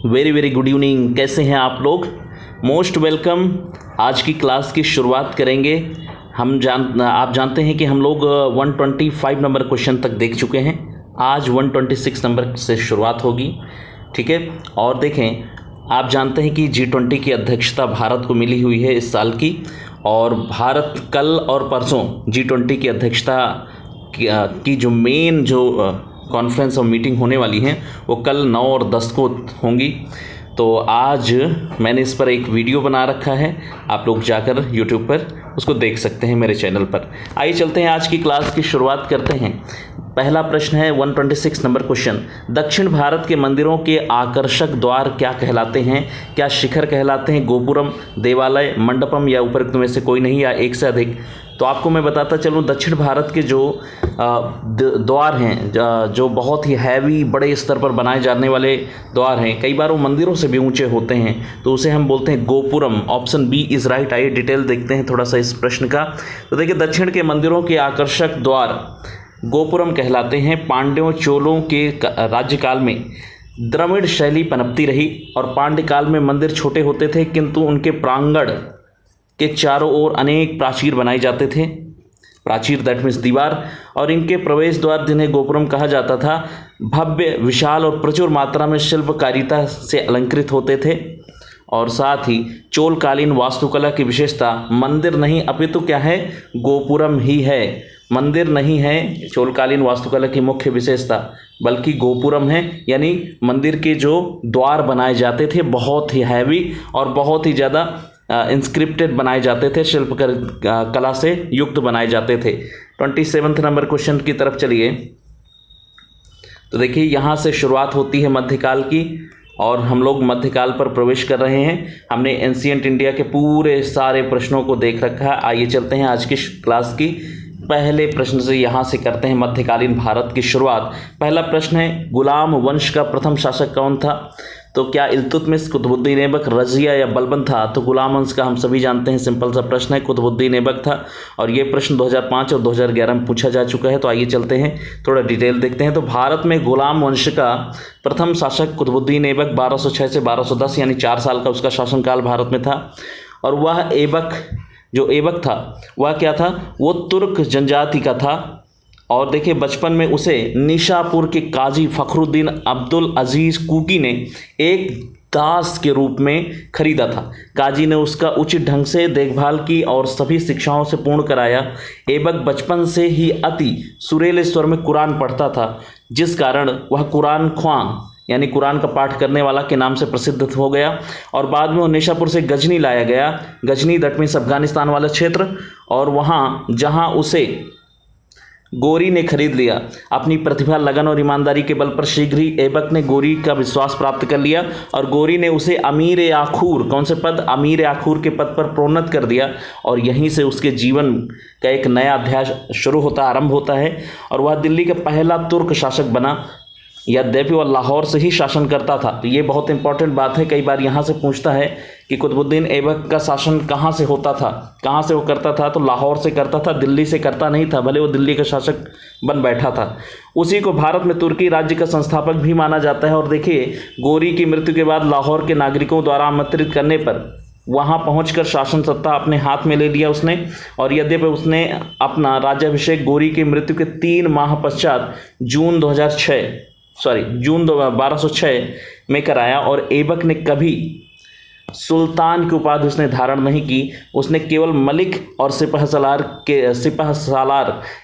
Very very good evening. कैसे हैं आप लोग? Most welcome. आज की क्लास की शुरुआत करेंगे। आप जानते हैं कि हम लोग 125 नंबर क्वेश्चन तक देख चुके हैं। आज 126 नंबर से शुरुआत होगी, ठीक है। और देखें, आप जानते हैं कि G20 की अध्यक्षता भारत को मिली हुई है इस साल की, और भारत कल और परसों G20 की अध्यक्षता की जो मेन कॉन्फ्रेंस और मीटिंग होने वाली हैं वो कल 9 और 10 को होंगी। तो आज मैंने इस पर एक वीडियो बना रखा है, आप लोग जाकर YouTube पर उसको देख सकते हैं मेरे चैनल पर। आइए चलते हैं, आज की क्लास की शुरुआत करते हैं। पहला प्रश्न है 126 नंबर क्वेश्चन। दक्षिण भारत के मंदिरों के आकर्षक द्वार क्या कहलाते हैं? क्या शिखर कहलाते हैं, गोपुरम, देवालय, मंडपम, या उपरोक्त में से कोई नहीं, या एक से अधिक? तो आपको मैं बताता चलूँ, दक्षिण भारत के जो द्वार हैं, जो बहुत ही हैवी बड़े स्तर पर बनाए जाने वाले द्वार हैं, कई बार वो मंदिरों से भी ऊंचे होते हैं, तो उसे हम बोलते हैं gopuram. Option B is right. आइए डिटेल देखते हैं थोड़ा सा इस प्रश्न का। तो देखिए, दक्षिण के मंदिरों के आकर्षक द्वार गोपुरम कहलाते हैं। पांड्यों चोलों के राज्यकाल में द्रविड़ शैली पनपती रही, और पांड्य काल में मंदिर छोटे होते थे, किंतु उनके प्रांगण के चारों ओर अनेक प्राचीर बनाए जाते थे। प्राचीर दैट मीन्स दीवार, और इनके प्रवेश द्वार, जिन्हें गोपुरम कहा जाता था, भव्य, विशाल और प्रचुर मात्रा में शिल्पकारिता से अलंकृत होते थे। और साथ ही चोलकालीन वास्तुकला की विशेषता मंदिर नहीं अपितु क्या है, गोपुरम ही है। मंदिर नहीं है चोलकालीन वास्तुकला की मुख्य विशेषता, बल्कि गोपुरम है। यानी मंदिर के जो द्वार बनाए जाते थे बहुत ही हैवी और बहुत ही ज़्यादा इंस्क्रिप्टेड बनाए जाते थे, शिल्प कला से युक्त बनाए जाते थे। 27 नंबर क्वेश्चन की तरफ चलिए। तो देखिए, यहाँ से शुरुआत होती है मध्यकाल की, और हम लोग मध्यकाल पर प्रवेश कर रहे हैं। हमने एंशिएंट इंडिया के पूरे सारे प्रश्नों को देख रखा है। आइए चलते हैं आज की क्लास की पहले प्रश्न से, यहाँ से करते हैं मध्यकालीन भारत की शुरुआत। पहला प्रश्न है, गुलाम वंश का प्रथम शासक कौन था? तो क्या इल्तुतमिश, कुतुबुद्दीन ऐबक, रजिया या बलबन था? तो गुलाम वंश का हम सभी जानते हैं, सिंपल सा प्रश्न है, कुतुबुद्दीन ऐबक था। और ये प्रश्न 2005 और 2011 में पूछा जा चुका है। तो आइए चलते हैं, थोड़ा डिटेल देखते हैं। तो भारत में गुलाम वंश का प्रथम शासक कुतुबुद्दीन ऐबक 1206 से 1210, यानी 4 साल का उसका शासनकाल भारत में था। और वह ऐबक था, वह क्या था, वो तुर्क जनजाति का था। और देखिए, बचपन में उसे निशापुर के काजी फखरुद्दीन अब्दुल अजीज कुकी ने एक दास के रूप में खरीदा था। काजी ने उसका उचित ढंग से देखभाल की और सभी शिक्षाओं से पूर्ण कराया। ऐबक बचपन से ही अति सुरीले स्वर में कुरान पढ़ता था, जिस कारण वह कुरान ख्वां यानी कुरान का पाठ करने वाला के नाम से प्रसिद्ध हो गया। और बाद में वो निशापुर से गजनी लाया गया। गजनी दैट मीन्स अफगानिस्तान वाला क्षेत्र। और वहाँ जहाँ उसे गोरी ने खरीद लिया, अपनी प्रतिभा, लगन और ईमानदारी के बल पर शीघ्र ही ऐबक ने गोरी का विश्वास प्राप्त कर लिया, और गोरी ने उसे अमीर आखूर, कौन से पद, अमीर आखूर के पद पर प्रोन्नत कर दिया। और यहीं से उसके जीवन का एक नया अध्याय आरंभ होता है, और वह दिल्ली का पहला तुर्क शासक बना। यद्यपि वह लाहौर से ही शासन करता था। तो ये बहुत इंपॉर्टेंट बात है, कई बार यहाँ से पूछता है कि कुतुबुद्दीन ऐबक का शासन कहाँ से होता था, कहाँ से वो करता था? तो लाहौर से करता था, दिल्ली से करता नहीं था, भले वो दिल्ली का शासक बन बैठा था। उसी को भारत में तुर्की राज्य का संस्थापक भी माना जाता है। और देखिए, गोरी की मृत्यु के बाद लाहौर के नागरिकों द्वारा आमंत्रित करने पर वहाँ पहुंचकर शासन सत्ता अपने हाथ में ले लिया उसने। और यद्यपि उसने अपना राज्याभिषेक गोरी की मृत्यु के 3 माह पश्चात जून 1206 में कराया। और ऐबक ने कभी सुल्तान की उपाधि उसने धारण नहीं की। उसने केवल मलिक और सिपह सालार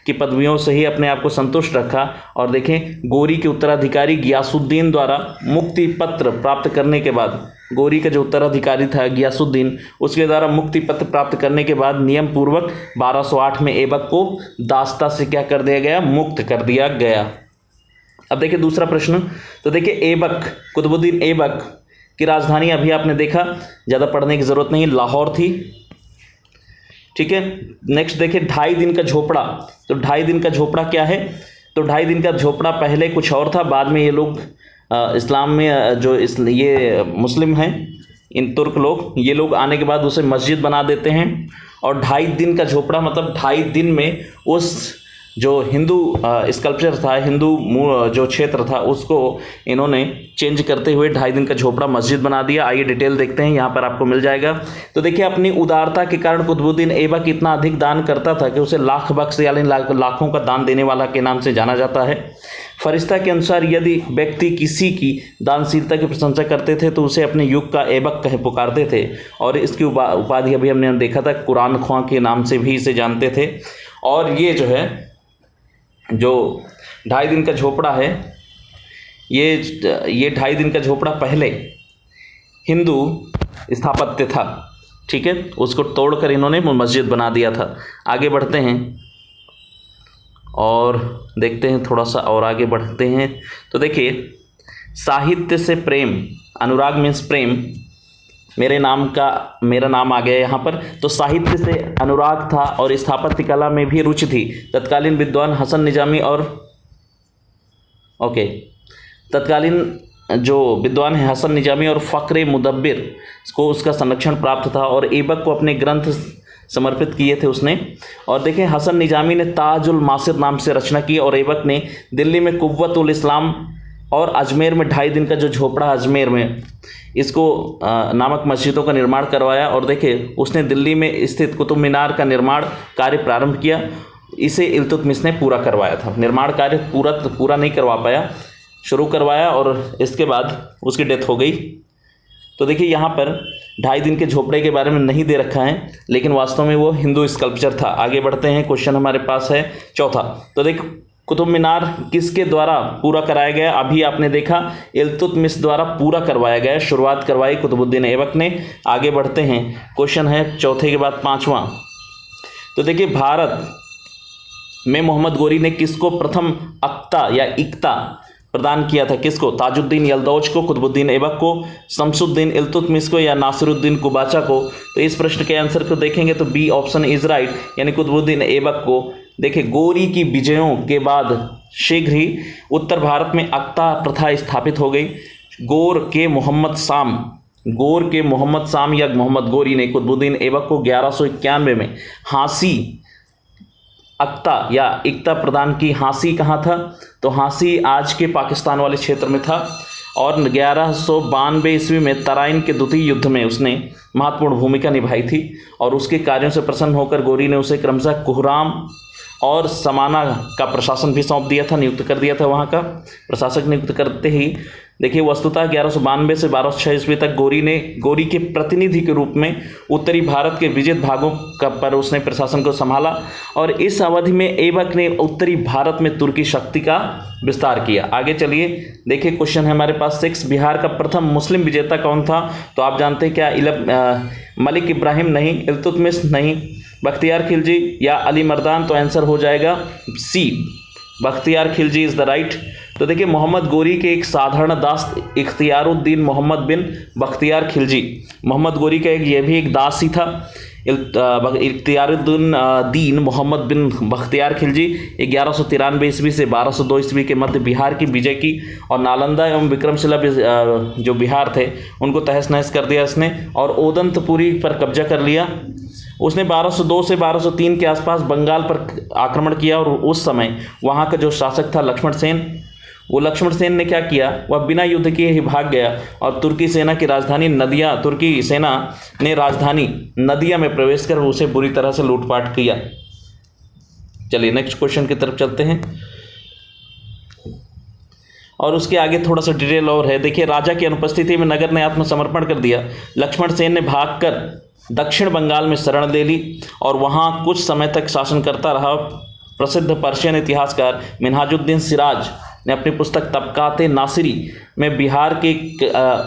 की पदवियों से ही अपने आप को संतुष्ट रखा। और देखें, गोरी के उत्तराधिकारी गियासुद्दीन द्वारा मुक्ति पत्र प्राप्त करने के बाद, गोरी का जो उत्तराधिकारी था गियासुद्दीन, उसके द्वारा मुक्ति पत्र प्राप्त करने के बाद नियम पूर्वक 1208 में ऐबक को दास्ता से क्या कर दिया गया, मुक्त कर दिया गया। अब देखिए दूसरा प्रश्न। तो देखिए, ऐबक, कुतुबुद्दीन ऐबक की राजधानी, अभी आपने देखा, ज़्यादा पढ़ने की ज़रूरत नहीं, लाहौर थी, ठीक है। नेक्स्ट देखिए, 2.5 दिन का झोपड़ा। तो 2.5 दिन का झोपड़ा क्या है? तो 2.5 दिन का झोपड़ा पहले कुछ और था, बाद में ये लोग इस्लाम में ये मुस्लिम हैं, इन तुर्क लोग, ये लोग आने के बाद उसे मस्जिद बना देते हैं। और 2.5 दिन का झोपड़ा मतलब 2.5 दिन में उस जो हिंदू स्कल्पचर था, हिंदू जो क्षेत्र था उसको इन्होंने चेंज करते हुए 2.5 दिन का झोपड़ा मस्जिद बना दिया। आइए डिटेल देखते हैं, यहाँ पर आपको मिल जाएगा। तो देखिए, अपनी उदारता के कारण कुतुबुद्दीन ऐबक इतना अधिक दान करता था कि उसे लाख बख्श यानी लाखों का दान देने वाला के नाम से जाना जाता है। फरिश्ता के अनुसार यदि व्यक्ति किसी की दानशीलता की प्रशंसा करते थे तो उसे अपने युग का ऐबक कहे पुकारते थे, और इसकी उपाधि अभी हमने देखा था कुरान ख्वां के नाम से भी इसे जानते थे। और ये जो है, जो 2.5 दिन का झोपड़ा है, ये 2.5 दिन का झोपड़ा पहले हिंदू स्थापत्य था, ठीक है, उसको तोड़कर इन्होंने मस्जिद बना दिया था। आगे बढ़ते हैं और देखते हैं, थोड़ा सा और आगे बढ़ते हैं। तो देखिए, साहित्य से प्रेम, अनुराग मीन्स प्रेम, मेरा नाम आ गया यहाँ पर। तो साहित्य से अनुराग था और स्थापत्य कला में भी रुचि थी। तत्कालीन विद्वान हसन निजामी और तत्कालीन जो विद्वान है हसन निजामी और फ़क्र मुदब्बिर को उसका संरक्षण प्राप्त था, और ऐबक को अपने ग्रंथ समर्पित किए थे उसने। और देखें, हसन निजामी ने ताजुल मासिर नाम से रचना की, और ऐबक ने दिल्ली में कुव्वतुल इस्लाम और अजमेर में 2.5 दिन का जो झोपड़ा अजमेर में इसको नामक मस्जिदों का निर्माण करवाया। और देखिए, उसने दिल्ली में स्थित कुतुब मीनार का निर्माण कार्य प्रारंभ किया, इसे इल्तुतमिश ने पूरा करवाया था। निर्माण कार्य पूरा नहीं करवा पाया, शुरू करवाया और इसके बाद उसकी डेथ हो गई। तो देखिए, यहाँ पर 2.5 दिन के झोपड़े के बारे में नहीं दे रखा है, लेकिन वास्तव में वो हिंदू स्कल्पचर था। आगे बढ़ते हैं, क्वेश्चन हमारे पास है चौथा। तो देख, कुतुब मीनार किसके द्वारा पूरा कराया गया? अभी आपने देखा, इल्तुतमिश द्वारा पूरा करवाया गया, शुरुआत करवाई कुतुबुद्दीन ऐबक ने। आगे बढ़ते हैं, क्वेश्चन है चौथे के बाद पांचवा। तो देखिए, भारत में मोहम्मद गोरी ने किसको प्रथम अक्ता या इक्ता प्रदान किया था? किसको? ताजुद्दीन यल्दौज को, कुतुबुद्दीन ऐबक को, शमसुद्दीन इल्तुतमिश को, या नासिरुद्दीन कुबाचा को? तो इस प्रश्न के आंसर को देखेंगे तो बी ऑप्शन इज राइट, यानी कुतुबुद्दीन ऐबक को। देखिए, गोरी की विजयों के बाद शीघ्र ही उत्तर भारत में अक्ता प्रथा स्थापित हो गई। गोर के मोहम्मद शाम या मोहम्मद गोरी ने कुतुबुद्दीन ऐबक को 1191 में हांसी अक्ता या इक्ता प्रदान की। हांसी कहाँ था? तो हांसी आज के पाकिस्तान वाले क्षेत्र में था, और 1192 ईस्वी में तराइन के द्वितीय युद्ध में उसने महत्वपूर्ण भूमिका निभाई थी, और उसके कार्यों से प्रसन्न होकर गोरी ने उसे क्रमशः कुहराम और समाना का प्रशासन भी सौंप दिया था, नियुक्त कर दिया था। वहाँ का प्रशासक नियुक्त करते ही देखिए, वस्तुतः 1192 से 1206 ईस्वी तक गोरी के प्रतिनिधि के रूप में उत्तरी भारत के विजित भागों पर उसने प्रशासन को संभाला, और इस अवधि में ऐबक ने उत्तरी भारत में तुर्की शक्ति का विस्तार किया। आगे चलिए, देखिए, क्वेश्चन है हमारे पास 6। बिहार का प्रथम मुस्लिम विजेता कौन था? तो आप जानते हैं क्या? मलिक इब्राहिम नहीं, इल्तुतमिश नहीं, बख्तियार खिलजी या अली मर्दान? तो आंसर हो जाएगा C, Bakhtiyar Khilji is the right. तो देखिए, मोहम्मद गोरी के एक साधारण दास इख्तियारुद्दीन मोहम्मद बिन बख्तियार खिलजी, मोहम्मद गोरी का ये भी एक दास ही था, इख्तियारुद्दीन मोहम्मद बिन बख्तियार खिलजी 1193 ईस्वी से 1202 ईस्वी के मध्य बिहार की विजय की, और नालंदा एवं विक्रमशिला जो बिहार थे उनको तहस नहस कर दिया इसने, और ओदंतपुरी पर कब्जा कर लिया। उसने 1202 से 1203 के आसपास बंगाल पर आक्रमण किया, और उस समय वहाँ का जो शासक था लक्ष्मण सेन, वो लक्ष्मण सेन ने क्या किया? वह बिना युद्ध किए ही भाग गया, और तुर्की सेना की राजधानी नदिया में प्रवेश कर उसे बुरी तरह से लूटपाट किया। चलिए नेक्स्ट क्वेश्चन की तरफ चलते हैं, और उसके आगे थोड़ा सा डिटेल और है। देखिए, राजा की अनुपस्थिति में नगर ने आत्मसमर्पण कर दिया। लक्ष्मण सेन ने भागकर दक्षिण बंगाल में शरण ले ली और वहाँ कुछ समय तक शासन करता रहा। प्रसिद्ध पर्शियन इतिहासकार मिन्हाजुद्दीन सिराज ने अपनी पुस्तक तबकाते नासिरी में बिहार के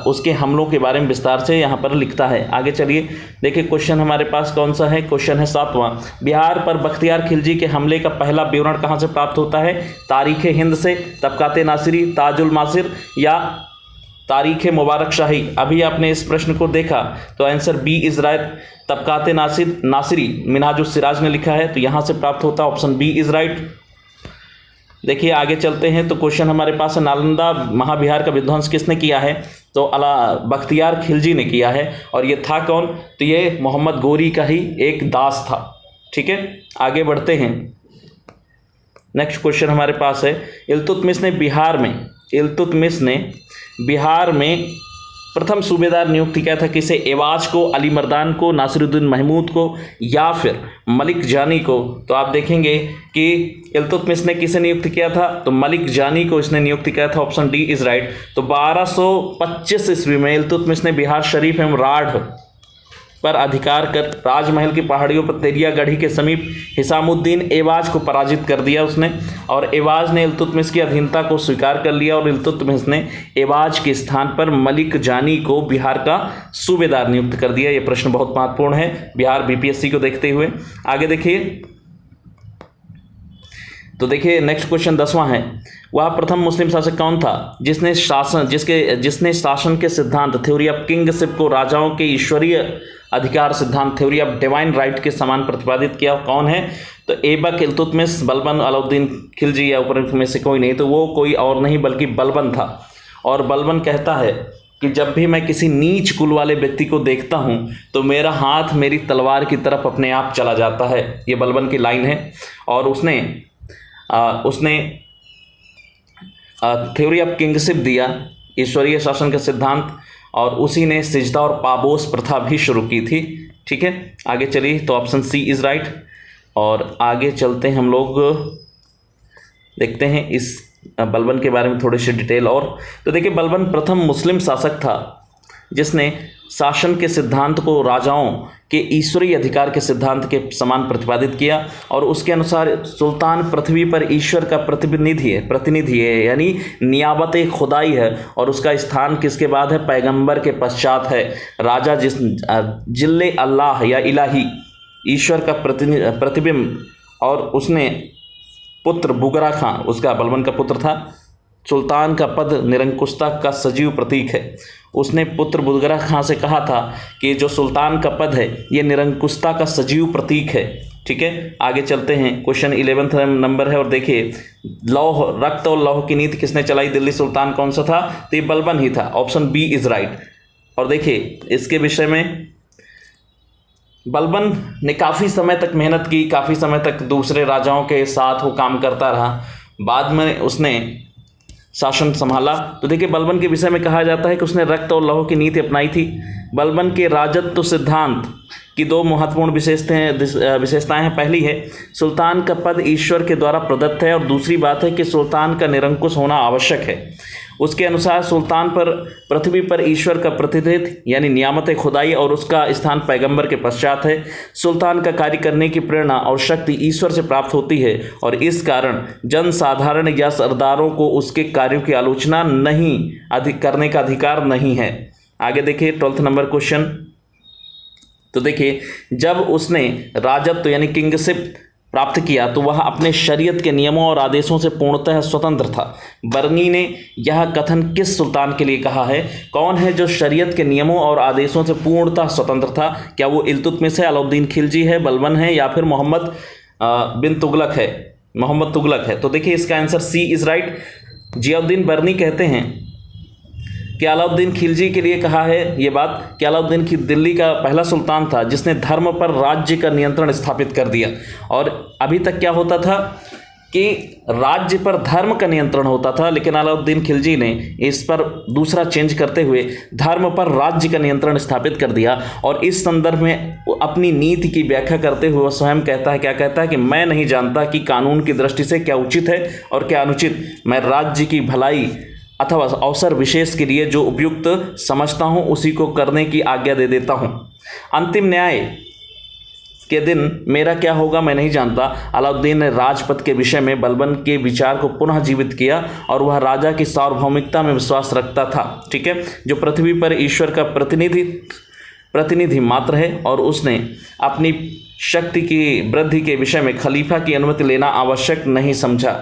उसके हमलों के बारे में विस्तार से यहाँ पर लिखता है। आगे चलिए, देखिए, क्वेश्चन हमारे पास कौन सा है? क्वेश्चन है 7वां। बिहार पर बख्तियार खिलजी के हमले का पहला विवरण कहाँ से प्राप्त होता है? तारीख़ हिंद से, तबकाते नासिरी, ताजुल मासिर, या तारीख़ मुबारक शाही? अभी आपने इस प्रश्न को देखा तो answer B is right, तबकाते Nasiri मिन्हाजुस Siraj ने लिखा है, तो यहाँ से प्राप्त होता है ऑप्शन बी इज़ राइट। देखिए, आगे चलते हैं, तो क्वेश्चन हमारे पास है, नालंदा महाविहार का विध्वंस किसने किया है? तो बख्तियार खिलजी ने किया है, और ये था कौन? तो ये मोहम्मद गोरी का ही एक दास था। ठीक है, आगे बढ़ते हैं। नेक्स्ट क्वेश्चन हमारे पास है, इल्तुतमिश ने बिहार में प्रथम सूबेदार नियुक्त किया था किसे? एवाज को, अली मर्दान को, नासिरुद्दीन महमूद को या फिर मलिक जानी को? तो आप देखेंगे कि इल्तुतमिश ने किसे नियुक्त किया था? तो मलिक जानी को इसने नियुक्त किया था। Option D is right. तो 1225 ईस्वी में इल्तुतमिश ने बिहार शरीफ एवं राढ़ पर अधिकार कर राजमहल की पहाड़ियों पर तेरिया गढ़ी के समीप हिसामुद्दीन एवाज को पराजित कर दिया उसने, और एवाज ने इल्तुतमिश की अधीनता को स्वीकार कर लिया और इल्तुतमिश ने एवाज के स्थान पर मलिक जानी को बिहार का सूबेदार नियुक्त कर दिया। ये प्रश्न बहुत महत्वपूर्ण है बिहार बीपीएससी को देखते हुए। आगे देखिए, तो देखिए नेक्स्ट क्वेश्चन 10वां है, वह प्रथम मुस्लिम शासक कौन था जिसने शासन के सिद्धांत थ्योरी ऑफ किंगशिप को राजाओं के ईश्वरीय अधिकार सिद्धांत थ्योरी ऑफ डिवाइन राइट के समान प्रतिपादित किया? कौन है? तो ऐबक, इल्तुतमिश, बलबन, अलाउद्दीन खिलजी या ऊपर में से कोई नहीं। तो वो कोई और नहीं बल्कि बलबन था। और बलबन कहता है कि जब भी मैं किसी नीच कुल वाले व्यक्ति को देखता हूं तो मेरा हाथ मेरी तलवार की तरफ अपने आप चला जाता है। ये बलबन की लाइन है। और उसने थ्योरी ऑफ किंगशिप दिया, ईश्वरीय शासन का सिद्धांत, और उसी ने सिजदा और पाबोस प्रथा भी शुरू की थी। ठीक है, आगे चलिए। तो ऑप्शन सी इज राइट। और आगे चलते हैं, हम लोग देखते हैं इस बलबन के बारे में थोड़ी सी डिटेल और। तो देखिए, बलबन प्रथम मुस्लिम शासक था जिसने शासन के सिद्धांत को राजाओं के ईश्वरीय अधिकार के सिद्धांत के समान प्रतिपादित किया, और उसके अनुसार सुल्तान पृथ्वी पर ईश्वर का प्रतिनिधि है, यानी नियाबत खुदाई है, और उसका स्थान किसके बाद है? पैगंबर के पश्चात है। राजा जिल्ले अल्लाह या इलाही, ईश्वर का प्रतिबिंब, और उसने पुत्र बुगरा खां, उसका बलबन का पुत्र था। सुल्तान का पद निरंकुशता का सजीव प्रतीक है। उसने पुत्र बुगरा खां से कहा था कि जो सुल्तान का पद है ये निरंकुशता का सजीव प्रतीक है। ठीक है, आगे चलते हैं। क्वेश्चन 11 नंबर है, और देखिए, लौह, रक्त और लौह की नीति किसने चलाई? दिल्ली सुल्तान कौन सा था? तो ये बलबन ही था। Option B is right. और देखिए, इसके विषय में बलबन ने काफ़ी समय तक मेहनत की, काफ़ी समय तक दूसरे राजाओं के साथ वो काम करता रहा, बाद में उसने शासन संभाला। तो देखिए, बलबन के विषय में कहा जाता है कि उसने रक्त और लौह की नीति अपनाई थी। बलबन के राजत्व सिद्धांत की दो महत्वपूर्ण विशेषताएं हैं। पहली है, सुल्तान का पद ईश्वर के द्वारा प्रदत्त है, और दूसरी बात है कि सुल्तान का निरंकुश होना आवश्यक है। उसके अनुसार सुल्तान पर पृथ्वी पर ईश्वर का प्रतिनिधित्व यानी नियामत खुदाई, और उसका स्थान पैगंबर के पश्चात है। सुल्तान का कार्य करने की प्रेरणा और शक्ति ईश्वर से प्राप्त होती है, और इस कारण जनसाधारण या सरदारों को उसके कार्यों की आलोचना करने का अधिकार नहीं है। आगे देखिए, 12 नंबर क्वेश्चन। तो देखिए, जब उसने राजत्व यानी किंगशिप प्राप्त किया तो वह अपने शरीयत के नियमों और आदेशों से पूर्णतः स्वतंत्र था। बर्नी ने यह कथन किस सुल्तान के लिए कहा है? कौन है जो शरीयत के नियमों और आदेशों से पूर्णतः स्वतंत्र था? क्या वो इल्तुतमिश है, अलाउद्दीन खिलजी है, बलबन है, या फिर मोहम्मद बिन तुगलक है? मोहम्मद तुगलक है। तो देखिए, इसका answer C is right. Ziauddin Barani कहते हैं कि अलाउद्दीन खिलजी के लिए कहा है ये बात कि अलाउद्दीन दिल्ली का पहला सुल्तान था जिसने धर्म पर राज्य का नियंत्रण स्थापित कर दिया। और अभी तक क्या होता था कि राज्य पर धर्म का नियंत्रण होता था, लेकिन अलाउद्दीन खिलजी ने इस पर दूसरा चेंज करते हुए धर्म पर राज्य का नियंत्रण स्थापित कर दिया। और इस संदर्भ में अपनी नीति की व्याख्या करते हुए वह स्वयं कहता है, क्या कहता है कि मैं नहीं जानता कि कानून की दृष्टि से क्या उचित है और क्या अनुचित। मैं राज्य की भलाई अथवा अवसर विशेष के लिए जो उपयुक्त समझता हूं उसी को करने की आज्ञा दे देता हूं। अंतिम न्याय के दिन मेरा क्या होगा मैं नहीं जानता। अलाउद्दीन ने राजपथ के विषय में बलबन के विचार को पुनः जीवित किया, और वह राजा की सार्वभौमिकता में विश्वास रखता था। ठीक है, जो पृथ्वी पर ईश्वर का प्रतिनिधि मात्र है, और उसने अपनी शक्ति की वृद्धि के विषय में खलीफा की अनुमति लेना आवश्यक नहीं समझा।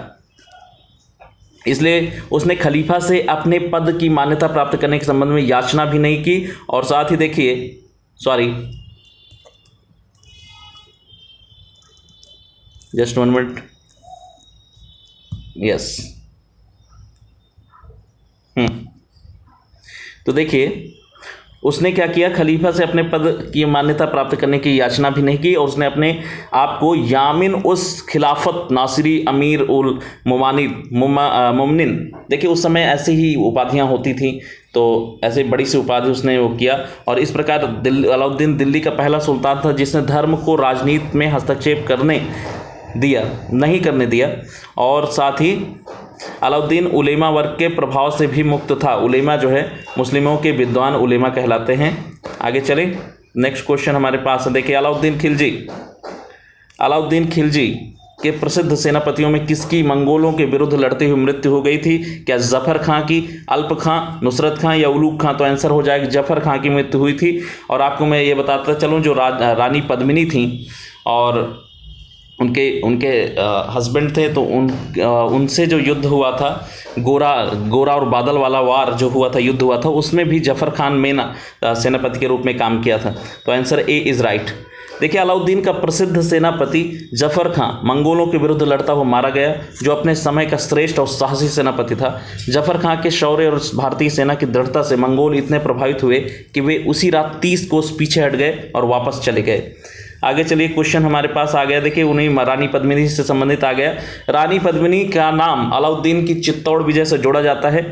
इसलिए उसने खलीफा से अपने पद की मान्यता प्राप्त करने के संबंध में याचना भी नहीं की। और साथ ही देखिए, जस्ट 1 मिनट, यस, तो देखिए, उसने क्या किया, खलीफा से अपने पद की मान्यता प्राप्त करने की याचना भी नहीं की और उसने अपने आप को यामिन उस खिलाफत नासिरी अमीर उल मुमनिन, देखिए उस समय ऐसी ही उपाधियां होती थी, तो ऐसे बड़ी सी उपाधि उसने वो किया। और इस प्रकार अलाउद्दीन दिल्ली का पहला सुल्तान था जिसने धर्म को राजनीति में हस्तक्षेप नहीं करने दिया। और साथ ही अलाउद्दीन उलेमा वर्ग के प्रभाव से भी मुक्त था। उलेमा जो है मुस्लिमों के विद्वान उलेमा कहलाते हैं। आगे चले, नेक्स्ट क्वेश्चन हमारे पास है, देखिए अलाउद्दीन खिलजी के प्रसिद्ध सेनापतियों में किसकी मंगोलों के विरुद्ध लड़ते हुए मृत्यु हो गई थी? क्या जफर खां की, अल्प खां, नुसरत खां या उलूग खां? तो आंसर हो जाएगा जफर खां की मृत्यु हुई थी। और आपको मैं ये बताता चलूँ, जो रानी पद्मिनी थी और उनके हस्बैंड थे, तो उनसे जो युद्ध हुआ था, गोरा और बादल वाला वार जो हुआ था, युद्ध हुआ था, उसमें भी जफर खान मेना सेनापति के रूप में काम किया था। तो आंसर ए इज़ राइट। देखिए अलाउद्दीन का प्रसिद्ध सेनापति जफर खां मंगोलों के विरुद्ध लड़ता हुआ मारा गया, जो अपने समय का श्रेष्ठ और साहसी सेनापति था। जफर खां के शौर्य और भारतीय सेना की दृढ़ता से मंगोल इतने प्रभावित हुए कि वे उसी रात 30 कोस पीछे हट गए और वापस चले गए। आगे चलिए, क्वेश्चन हमारे पास आ गया, देखिए उन्हीं रानी पद्मिनी से संबंधित आ गया। रानी पद्मिनी का नाम अलाउद्दीन की चित्तौड़ विजय से जोड़ा जाता है।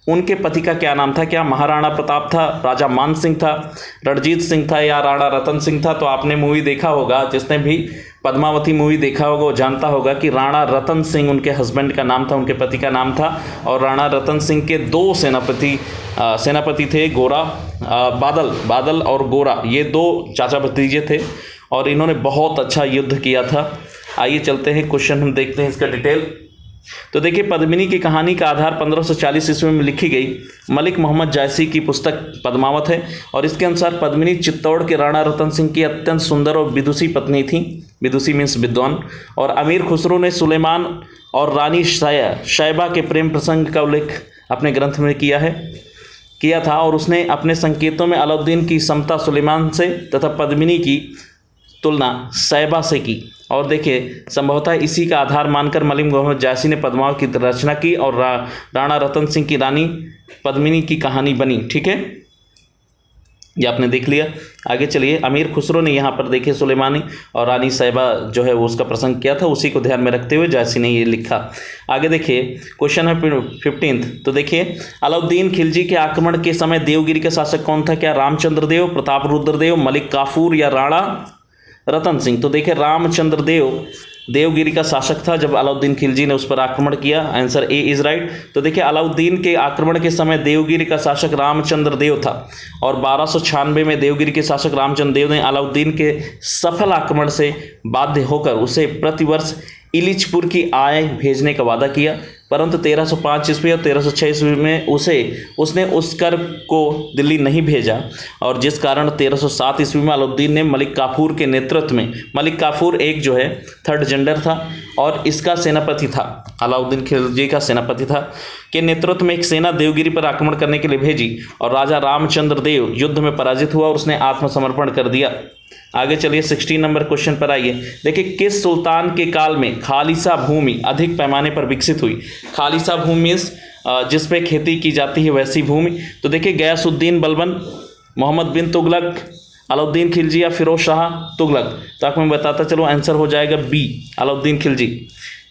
उनके पति का क्या नाम था? क्या महाराणा प्रताप था, राजा मान सिंह था, रणजीत सिंह था या राणा रतन सिंह था? तो आपने मूवी देखा होगा, जिसने भी पद्मावती मूवी देखा होगा वो जानता होगा कि राणा रतन सिंह उनके हस्बैंड का नाम था, उनके पति का नाम था। और राणा रतन सिंह के 2 सेनापति थे, बादल और गोरा, ये 2 चाचा भतीजे थे और इन्होंने बहुत अच्छा युद्ध किया था। आइए चलते हैं, क्वेश्चन हम देखते हैं इसका डिटेल। तो देखिए, पद्मिनी की कहानी का आधार 1540 ईस्वी में लिखी गई मलिक मोहम्मद जायसी की पुस्तक पद्मावत है। और इसके अनुसार पद्मिनी चित्तौड़ के राणा रतन सिंह की अत्यंत सुंदर और विदुषी पत्नी थी। विदुषी मीन्स विद्वान। और अमीर खुसरो ने सुलेमान और रानी शैबा के प्रेम प्रसंग का उल्लेख अपने ग्रंथ में किया था। और उसने अपने संकेतों में अलाउद्दीन की समता सुलेमान से तथा पद्मिनी की तुलना शैबा से की। और देखिए, संभवतः इसी का आधार मानकर मलिक मोहम्मद जायसी ने पद्मावत की रचना की और राणा रतन सिंह की रानी पद्मिनी की कहानी बनी। ठीक है, ये आपने देख लिया। आगे चलिए, अमीर खुसरो ने यहाँ पर देखिए सुलेमानी और रानी साहिबा जो है वो उसका प्रसंग किया था, उसी को ध्यान में रखते हुए जायसी ने ये लिखा। आगे देखिए, क्वेश्चन है 15। तो देखिए, अलाउद्दीन खिलजी के आक्रमण के समय देवगिरी का शासक कौन था? क्या रामचंद्र देव, प्रताप रुद्र देव, मलिक काफूर या राणा रतन सिंह? तो देखिए, रामचंद्र देव देवगिरी का शासक था जब अलाउद्दीन खिलजी ने उस पर आक्रमण किया। Answer A is right. तो देखिए, अलाउद्दीन के आक्रमण के समय देवगिरी का शासक रामचंद्र देव था और 1296 में देवगिरी के शासक रामचंद्र देव ने अलाउद्दीन के सफल आक्रमण से बाध्य होकर उसे प्रतिवर्ष इलिचपुर की आय भेजने का वादा किया, परंतु 1305 ईस्वी और 1306 ईस्वी में उसने उस कर को दिल्ली नहीं भेजा और जिस कारण 1307 ईस्वी में अलाउद्दीन ने मलिक काफूर के नेतृत्व में, मलिक काफूर एक जो है थर्ड जेंडर था और इसका सेनापति था, अलाउद्दीन खिलजी का सेनापति था, के नेतृत्व में एक सेना देवगिरी पर आक्रमण करने के लिए भेजी और राजा रामचंद्र देव युद्ध में पराजित हुआ और उसने आत्मसमर्पण कर दिया। आगे चलिए, 16 नंबर क्वेश्चन पर आइए। देखिए, किस सुल्तान के काल में खालिसा भूमि अधिक पैमाने पर विकसित हुई? खालिसा भूमि मीन्स जिस पे खेती की जाती है वैसी भूमि। तो देखिए, गयासुद्दीन बलबन, मोहम्मद बिन तुगलक, अलाउद्दीन खिलजी या फिरोज शाह तुगलक? तो आपको मैं बताता चलो, आंसर हो जाएगा बी, अलाउद्दीन खिलजी।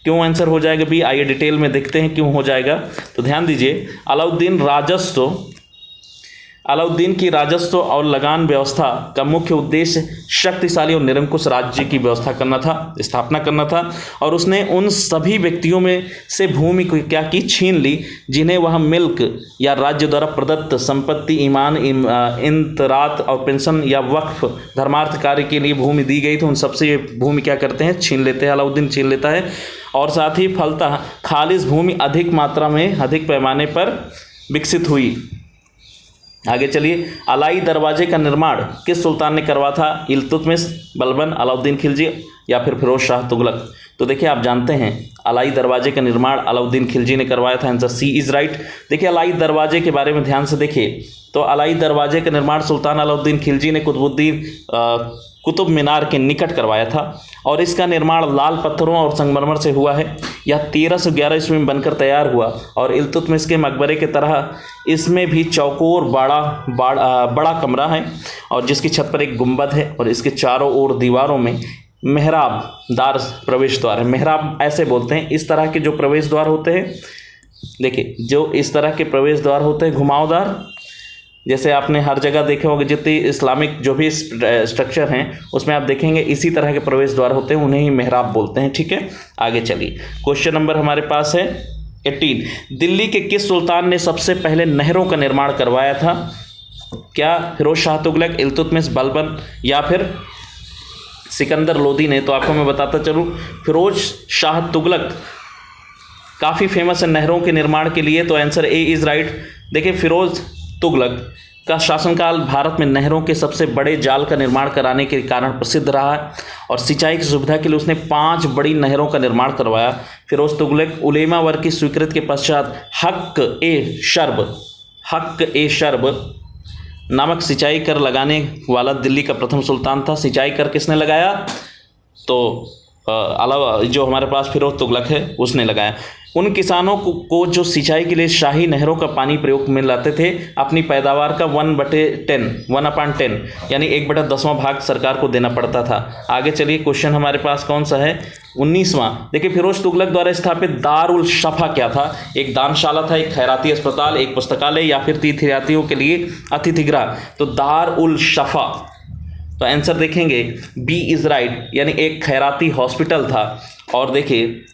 क्यों आंसर हो जाएगा बी? आइए डिटेल में देखते हैं क्यों हो जाएगा। तो ध्यान दीजिए, अलाउद्दीन की राजस्व और लगान व्यवस्था का मुख्य उद्देश्य शक्तिशाली और निरंकुश राज्य की व्यवस्था करना था, स्थापना करना था। और उसने उन सभी व्यक्तियों में से भूमि को क्या की, छीन ली जिन्हें वह मिल्क या राज्य द्वारा प्रदत्त संपत्ति, ईमान, इंतरात और पेंशन या वक्फ धर्मार्थ कार्य के लिए भूमि दी गई। तो उन सबसे भूमि क्या करते हैं, छीन लेते हैं, अलाउद्दीन छीन लेता है। और साथ ही फलतः खालिस भूमि अधिक मात्रा में, अधिक पैमाने पर विकसित हुई। आगे चलिए, अलाई दरवाजे का निर्माण किस सुल्तान ने करवा था? इल्तुतमिश, बलबन, अलाउद्दीन खिलजी या फिर फिरोज शाह तुगलक? तो देखिए, आप जानते हैं अलाई दरवाजे का निर्माण अलाउद्दीन खिलजी ने करवाया था। Answer C is right. देखिए, अलाई दरवाजे के बारे में कुतुब मीनार के निकट करवाया था और इसका निर्माण लाल पत्थरों और संगमरमर से हुआ है। यह 1311 ईस्वी में बनकर तैयार हुआ और इल्तुतमिश के मकबरे की तरह इसमें भी चौकोर बड़ा कमरा है और जिसकी छत पर एक गुंबद है और इसके चारों ओर दीवारों में मेहराबदार प्रवेश द्वार है। मेहराब ऐसे बोलते हैं इस तरह के जो प्रवेश द्वार होते हैं, देखिए जो इस तरह के प्रवेश द्वार होते हैं घुमावदार, जैसे आपने हर जगह देखे होंगे जितनी इस्लामिक जो भी स्ट्रक्चर हैं उसमें आप देखेंगे इसी तरह के प्रवेश द्वार होते हैं, उन्हें ही मेहराब बोलते हैं। ठीक है, आगे चलिए। क्वेश्चन नंबर हमारे पास है 18। दिल्ली के किस सुल्तान ने सबसे पहले नहरों का निर्माण करवाया था? क्या फिरोज शाह तुगलक, इल्तुतमिश बलबन या फिर सिकंदर लोदी ने? तो आपको मैं बताता चलूँ, फिरोज शाह तुगलक काफ़ी फेमस है नहरों के निर्माण के लिए, तो आंसर ए इज़ राइट। देखिए फिरोज तुगलक का शासनकाल भारत में नहरों के सबसे बड़े जाल का निर्माण कराने के कारण प्रसिद्ध रहा है और सिंचाई की सुविधा के लिए उसने 5 बड़ी नहरों का निर्माण करवाया। फिरोज तुगलक उलेमा वर्ग की स्वीकृति के पश्चात हक ए शर्ब नामक सिंचाई कर लगाने वाला दिल्ली का प्रथम सुल्तान था। सिंचाई कर किसने लगाया? तो अलावा जो हमारे पास फिरोज तुगलक है उसने लगाया। उन किसानों को जो सिंचाई के लिए शाही नहरों का पानी प्रयोग में लाते थे, अपनी पैदावार का 1/10 यानी 1/10वां भाग सरकार को देना पड़ता था। आगे चलिए, क्वेश्चन हमारे पास कौन सा है? 19वां। देखिए फिरोज तुगलक द्वारा स्थापित दारुल शफा क्या था? एक दानशाला था, एक खैराती अस्पताल, एक पुस्तकालय या फिर तीर्थयात्रियों के लिए अतिथिगृह? तो दारुल शफा। तो आंसर देखेंगे बी इज राइट, यानी एक खैराती हॉस्पिटल था। और देखिए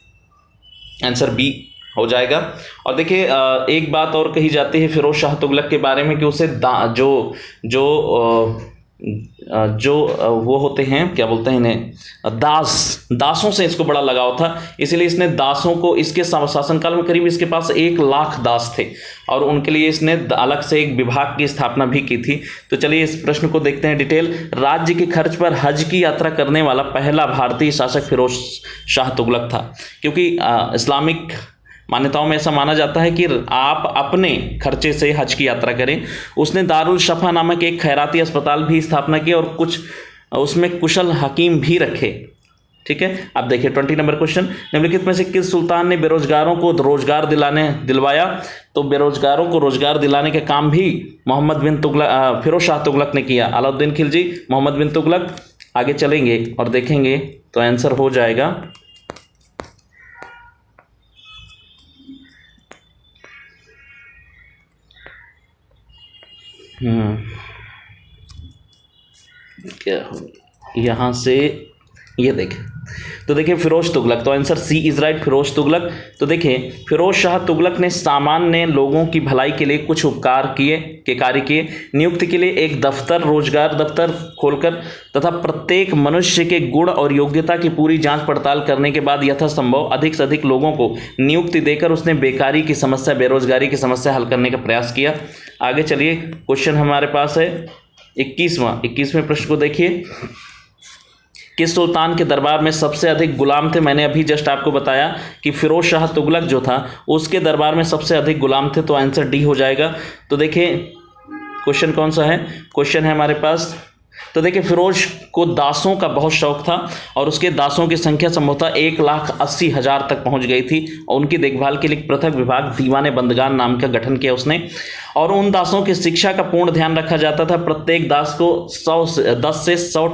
आंसर बी हो जाएगा। और देखिए एक बात और कही जाती है फिरोज शाह तुगलक के बारे में कि उसे जो वो होते हैं, क्या बोलते हैं इन्हें, दासों से इसको बड़ा लगाव था, इसलिए इसने दासों को, इसके शासनकाल में करीब इसके पास 1 लाख दास थे और उनके लिए इसने अलग से एक विभाग की स्थापना भी की थी। तो चलिए इस प्रश्न को देखते हैं डिटेल। राज्य के खर्च पर हज की यात्रा करने वाला पहला भारतीय शासक फिरोज शाह तुगलक था, क्योंकि इस्लामिक मान्यताओं में ऐसा माना जाता है कि आप अपने खर्चे से हज की यात्रा करें। उसने दारुल शफा नामक एक खैराती अस्पताल भी स्थापना की और कुछ उसमें कुशल हकीम भी रखे। ठीक है, अब देखिए 20 नंबर क्वेश्चन। निम्नलिखित में से किस सुल्तान ने बेरोजगारों को रोजगार दिलवाया? तो बेरोजगारों को रोजगार दिलाने का काम भी फिरोज शाह तुगलक ने किया। अलाउद्दीन खिलजी, मोहम्मद बिन तुगलक। आगे चलेंगे और देखेंगे तो आंसर हो जाएगा क्या यहाँ से, ये देखें तो देखिए फिरोज तुगलक, तो answer C is right, Firoz Tughlaq. तो देखिए फिरोज शाह तुगलक ने सामान्य लोगों की भलाई के लिए कुछ कार्य किए। नियुक्ति के लिए एक रोजगार दफ्तर खोलकर तथा प्रत्येक मनुष्य के गुण और योग्यता की पूरी जांच पड़ताल करने के बाद यथासंभव अधिक से अधिक लोगों को नियुक्ति देकर उसने बेकारी की समस्या, बेरोजगारी की समस्या हल करने का प्रयास किया। आगे चलिए, क्वेश्चन हमारे पास है 21वें प्रश्न को देखिए। किस सुल्तान के दरबार में सबसे अधिक गुलाम थे? मैंने अभी जस्ट आपको बताया कि फिरोज शाह तुगलक जो था उसके दरबार में सबसे अधिक गुलाम थे, तो आंसर डी हो जाएगा। तो देखिए क्वेश्चन कौन सा है? क्वेश्चन है हमारे पास, तो देखिए फिरोज को दासों का बहुत शौक था और उसके दासों की संख्या संभवतः 1,80,000 तक पहुंच गई थी और उनकी देखभाल के लिए पृथक विभाग दीवाने बंदगान नाम का गठन किया उसने। और उन दासों की शिक्षा का पूर्ण ध्यान रखा जाता था। प्रत्येक दास को 10 से 100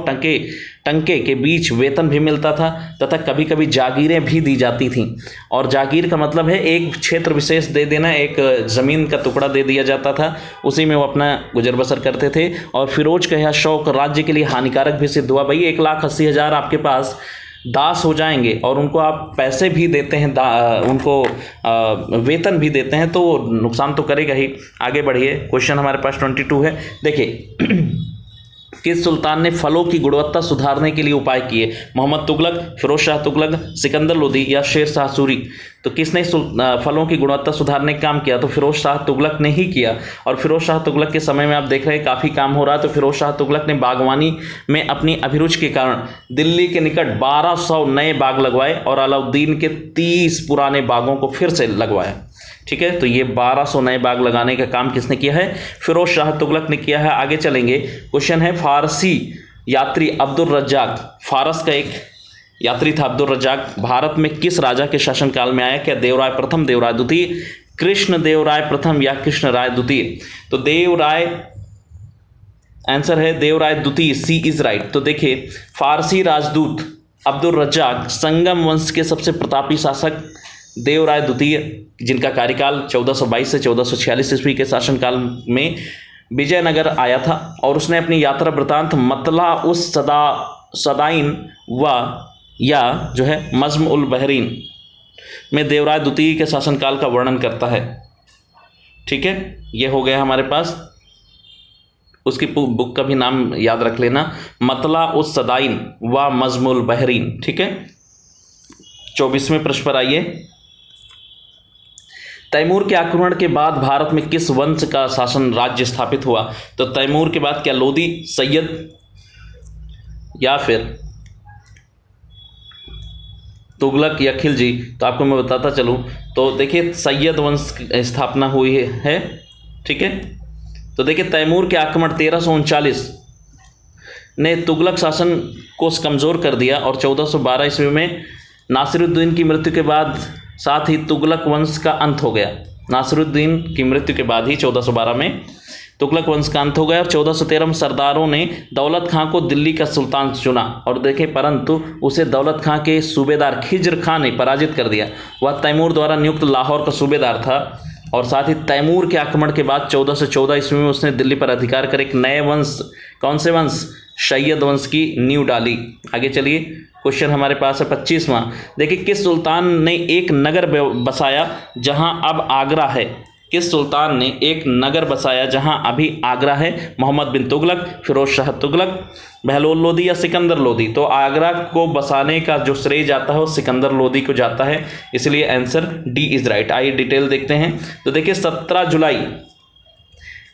टंके के बीच वेतन भी मिलता था तथा कभी कभी जागीरें भी दी जाती थीं। और जागीर का मतलब है एक क्षेत्र विशेष दे देना, एक ज़मीन का टुकड़ा दे दिया जाता था, उसी में वो अपना गुजर बसर करते थे। और फिरोज का यह शौक राज्य के लिए हानिकारक भी सिद्ध हुआ। भाई 1,80,000 आपके पास दास हो जाएंगे और उनको आप पैसे भी देते हैं, उनको वेतन भी देते हैं, तो नुकसान तो करेगा ही। आगे बढ़िए, क्वेश्चन हमारे पास 22 है। देखिए किस सुल्तान ने फलों की गुणवत्ता सुधारने के लिए उपाय किए? मोहम्मद तुगलक, फिरोज शाह तुगलक, सिकंदर लोदी या शेर शाह सूरी? तो किसने फलों की गुणवत्ता सुधारने का काम किया? तो फिरोज शाह तुगलक ने ही किया। और फिरोज शाह तुगलक के समय में आप देख रहे हैं काफ़ी काम हो रहा है। तो फिरोज शाह तुगलक ने बागवानी में अपनी अभिरुचि के कारण दिल्ली के निकट 1200 नए बाग लगवाए और अलाउद्दीन के 30 पुराने बागों को फिर से लगवाया। ठीक है, तो ये 1200 नए बाग लगाने का काम किसने किया है? फिरोज शाह तुगलक ने किया है। आगे चलेंगे, क्वेश्चन है फारसी यात्री अब्दुल रज्जाक, फारस का एक यात्री था अब्दुल रज्जाक, भारत में किस राजा के शासनकाल में आया? क्या देवराय प्रथम, देवराय द्वितीय, कृष्ण देवराय प्रथम या कृष्ण राय द्वितीय? तो देवराय, आंसर है देवराय द्वितीय, सी इज राइट। तो देखिए, फारसी राजदूत अब्दुल रज्जाक संगम वंश के सबसे प्रतापी शासक देवराय द्वितीय, जिनका कार्यकाल 1422 से 1446 ईस्वी के शासनकाल में विजयनगर आया था, और उसने अपनी यात्रा वृतांत मतला उस सदाइन व या जो है मज़्म उल बहरीन में देवराय द्वितीय के शासनकाल का वर्णन करता है। ठीक है, ये हो गया हमारे पास। उसकी बुक का भी नाम याद रख लेना, मतला उस सदाइन व मज़्म उल बहरीन। ठीक है, 24वें प्रश्न पर आइए। तैमूर के आक्रमण के बाद भारत में किस वंश का शासन राज्य स्थापित हुआ? तो तैमूर के बाद क्या लोदी, सैयद या फिर तुगलक या खिलजी? तो आपको मैं बताता चलूं, तो देखिए सैयद वंश की स्थापना हुई है। ठीक है, तो देखिए तैमूर के आक्रमण 1339 ने तुगलक शासन को कमज़ोर कर दिया, और 1412 ईस्वी में नासिरुद्दीन की मृत्यु के बाद साथ ही तुगलक वंश का अंत हो गया। नासिरुद्दीन की मृत्यु के बाद ही 1412 में तुगलक वंश का अंत हो गया, और 1413 में सरदारों ने दौलत खां को दिल्ली का सुल्तान चुना, और देखें परंतु उसे दौलत खां के सूबेदार खिज्र खां ने पराजित कर दिया। वह तैमूर द्वारा नियुक्त लाहौर का सूबेदार था, और साथ ही तैमूर के आक्रमण के बाद 1414 ईस्वी में उसने दिल्ली पर अधिकार कर एक नए वंश, कौन से वंश? सैयद वंश की नींव डाली। आगे चलिए, क्वेश्चन हमारे पास है 25वां। देखिए, किस सुल्तान ने एक नगर बसाया जहां अब आगरा है? किस सुल्तान ने एक नगर बसाया जहां अभी आगरा है? मोहम्मद बिन तुगलक, फिरोज शाह तुगलक, बहलोल लोदी या सिकंदर लोदी? तो आगरा को बसाने का जो श्रेय जाता है वो सिकंदर लोदी को जाता है, इसलिए आंसर डी इज राइट। आइए डिटेल देखते हैं। तो देखिए, 17 जुलाई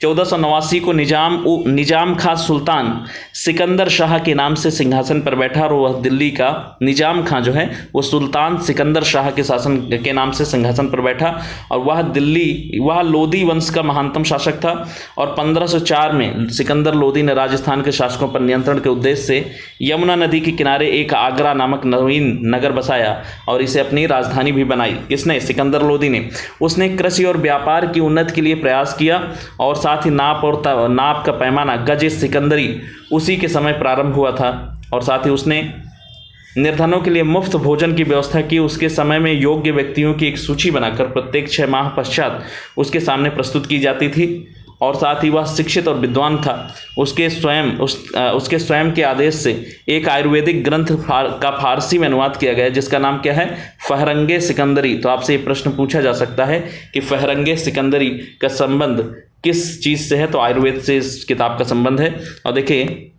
1489 को निजाम खां सुल्तान सिकंदर शाह के नाम से सिंहासन पर बैठा, और वह दिल्ली का निजाम खां जो है वो सुल्तान सिकंदर शाह के शासन के नाम से सिंहासन पर बैठा, और वह लोदी वंश का महानतम शासक था। और 1504 में सिकंदर लोदी ने राजस्थान के शासकों पर नियंत्रण के उद्देश्य से यमुना नदी के किनारे एक आगरा नामक नवीन नगर बसाया, और इसे अपनी राजधानी भी बनाई। किसने? सिकंदर लोदी ने। उसने कृषि और व्यापार की उन्नति के लिए प्रयास किया, और साथ ही नाप का पैमाना गज सिकंदरी उसी के समय प्रारंभ हुआ था, और साथ ही उसने निर्धनों के लिए मुफ्त भोजन की व्यवस्था की। उसके समय में योग्य व्यक्तियों की एक सूची बनाकर प्रत्येक 6 माह पश्चात उसके सामने प्रस्तुत की जाती थी, और साथ ही वह शिक्षित और विद्वान था। उसके स्वयं के आदेश से एक आयुर्वेदिक ग्रंथ का फारसी में अनुवाद किया गया, जिसका नाम क्या है? फहरंगे सिकंदरी। तो आपसे ये प्रश्न पूछा जा सकता है कि फहरंगे सिकंदरी का संबंध किस चीज़ से है? तो आयुर्वेद से इस किताब का संबंध है। और देखिए,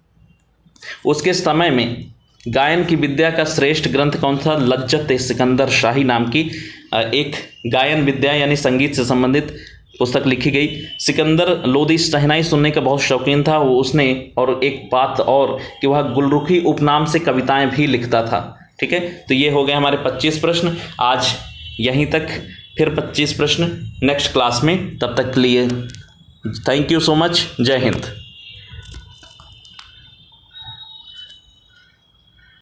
उसके समय में गायन की विद्या का श्रेष्ठ ग्रंथ कौन था? लज्जत सिकंदर शाही नाम की एक गायन विद्या यानी संगीत से संबंधित पुस्तक लिखी गई। सिकंदर लोदी शहनाई सुनने का बहुत शौकीन था उसने, और एक बात और कि वह गुलरुखी उपनाम से कविताएं भी लिखता था। ठीक है, तो ये हो गए हमारे 25 प्रश्न। आज यहीं तक, फिर 25 प्रश्न नेक्स्ट क्लास में। तब तक के लिए थैंक यू सो मच। जय हिंद।